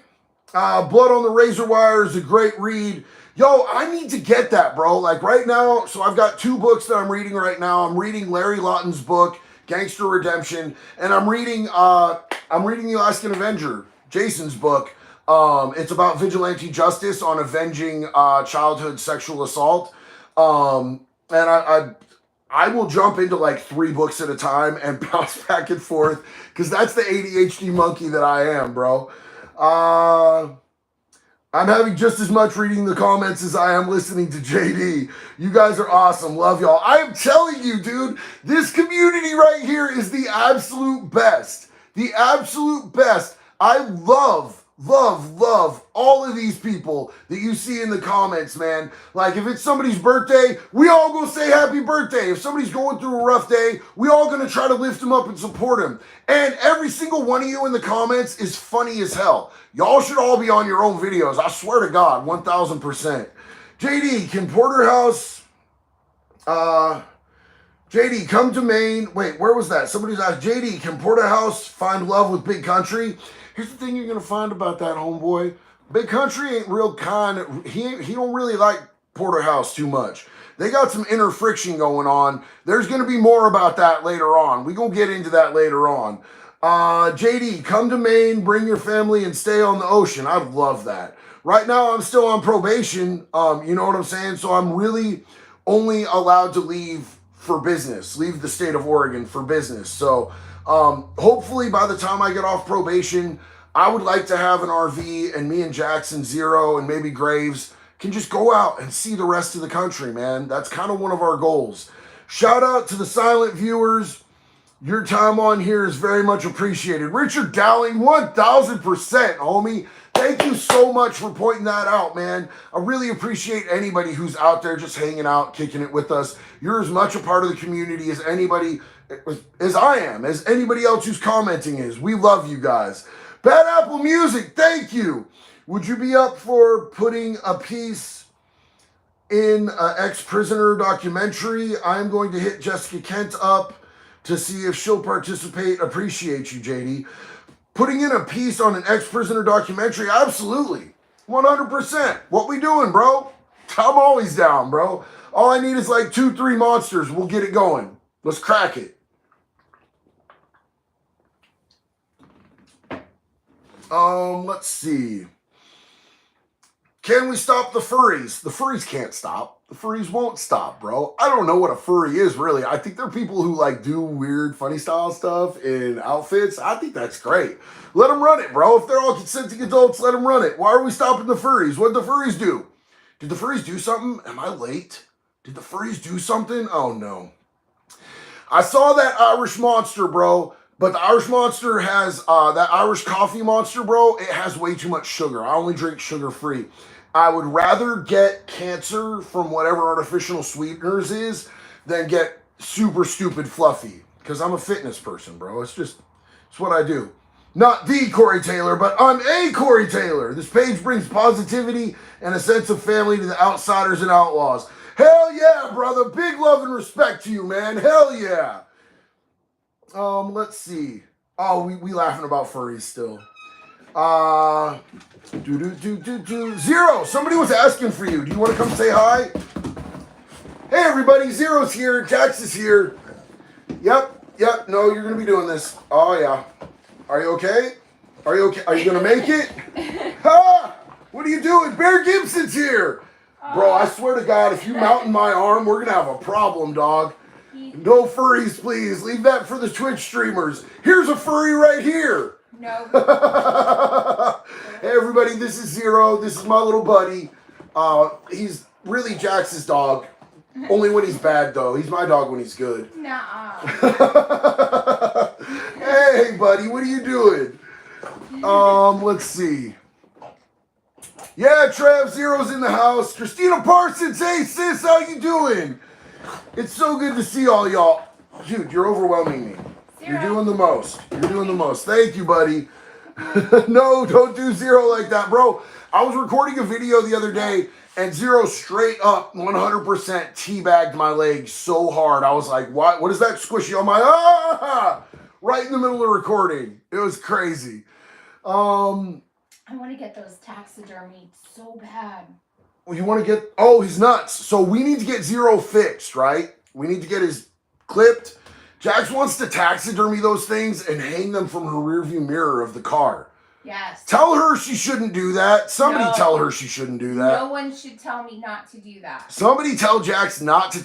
Blood on the Razor Wire, is a great read. Yo, I need to get that, bro. Like right now, so I've got 2 books that I'm reading right now. I'm reading Larry Lawton's book, Gangster Redemption, and I'm reading The Alaskan Avenger, Jason's book. It's about vigilante justice on avenging childhood sexual assault. And I will jump into like 3 books at a time and bounce back and forth because that's the ADHD monkey that I am, bro. I'm having just as much reading the comments as I am listening to JD. You guys are awesome. Love y'all. I am telling you, dude, this community right here is the absolute best. The absolute best. I love all of these people that you see in the comments, man. Like, if it's somebody's birthday, we all go say happy birthday. If somebody's going through a rough day, we all gonna try to lift them up and support them. And every single one of you in the comments is funny as hell. Y'all should all be on your own videos. I swear to God, 1000%. JD, can Porterhouse, JD, come to Maine. Wait, where was that? Somebody's asked, JD, can Porterhouse find love with Big Country? Here's the thing you're going to find about that, homeboy. Big Country ain't real kind. He don't really like Porterhouse too much. They got some inner friction going on. There's going to be more about that later on. We're going to get into that later on. JD, come to Maine, bring your family, and stay on the ocean. I'd love that. Right now, I'm still on probation. You know what I'm saying? So I'm really only allowed to leave for business, leave the state of Oregon for business. So hopefully by the time I get off probation, I would like to have an RV, and me and Jackson, Zero, and maybe Graves can just go out and see the rest of the country, man. That's kind of one of our goals. Shout out to the silent viewers. Your time on here is very much appreciated. Richard Dowling, 1000%, homie. Thank you so much for pointing that out, man. I really appreciate anybody who's out there just hanging out, kicking it with us. You're as much a part of the community as anybody, as I am, as anybody else who's commenting is. We love you guys. Bad Apple Music, thank you. Would you be up for putting a piece in an ex-prisoner documentary? I'm going to hit Jessica Kent up to see if she'll participate. Appreciate you, JD. Putting in a piece on an ex-prisoner documentary? Absolutely. 100%. What we doing, bro? I'm always down, bro. All I need is like 2-3 monsters. We'll get it going. Let's crack it. Let's see. Can we stop the furries? The furries can't stop. The furries won't stop, bro. I don't know what a furry is, really. I think they're people who like do weird, funny style stuff in outfits. I think that's great. Let them run it, bro. If they're all consenting adults, let them run it. Why are we stopping the furries? What did the furries do? Did the furries do something? Am I late? Did the furries do something? Oh, no. I saw that Irish Monster, bro. But the Irish Monster has, that Irish coffee monster, bro, it has way too much sugar. I only drink sugar-free. I would rather get cancer from whatever artificial sweeteners is than get super stupid fluffy. Because I'm a fitness person, bro. It's what I do. Not the Corey Taylor, but I'm a Corey Taylor. This page brings positivity and a sense of family to the outsiders and outlaws. Hell yeah, brother. Big love and respect to you, man. Hell yeah. Let's see. Oh, we laughing about furries still. Zero, somebody was asking for you. Do you want to come say hi? Hey, everybody. Zero's here. Jax is here. Yep. No, you're going to be doing this. Oh, yeah. Are you okay? Are you okay? Are you going to make it? Ha! What are you doing? Bear Gibson's here. Bro, I swear to God, if you mount in my arm, we're going to have a problem, dog. No furries, please. Leave that for the Twitch streamers. Here's a furry right here. No. Hey, everybody, this is Zero. This is my little buddy. He's really Jax's dog. Only when he's bad, though. He's my dog when he's good. Nuh-uh. Hey, buddy, what are you doing? Let's see. Yeah, Trev, Zero's in the house. Christina Parsons, hey, sis, how you doing? It's so good to see all y'all. Dude, you're overwhelming me. Zero. You're doing the most. You're doing the most. Thank you, buddy. No, don't do Zero like that, bro. I was recording a video the other day and Zero straight up 100% teabagged my leg so hard. I was like, what is that squishy on my, right in the middle of recording. It was crazy. I want to get those taxidermied so bad. You want to get, oh, he's nuts. So we need to get Zero fixed, right? We need to get his clipped. Jax wants to taxidermy those things and hang them from her rearview mirror of the car. Yes. Tell her she shouldn't do that. Somebody No. tell her she shouldn't do that. No one should tell me not to do that. Somebody tell Jax not to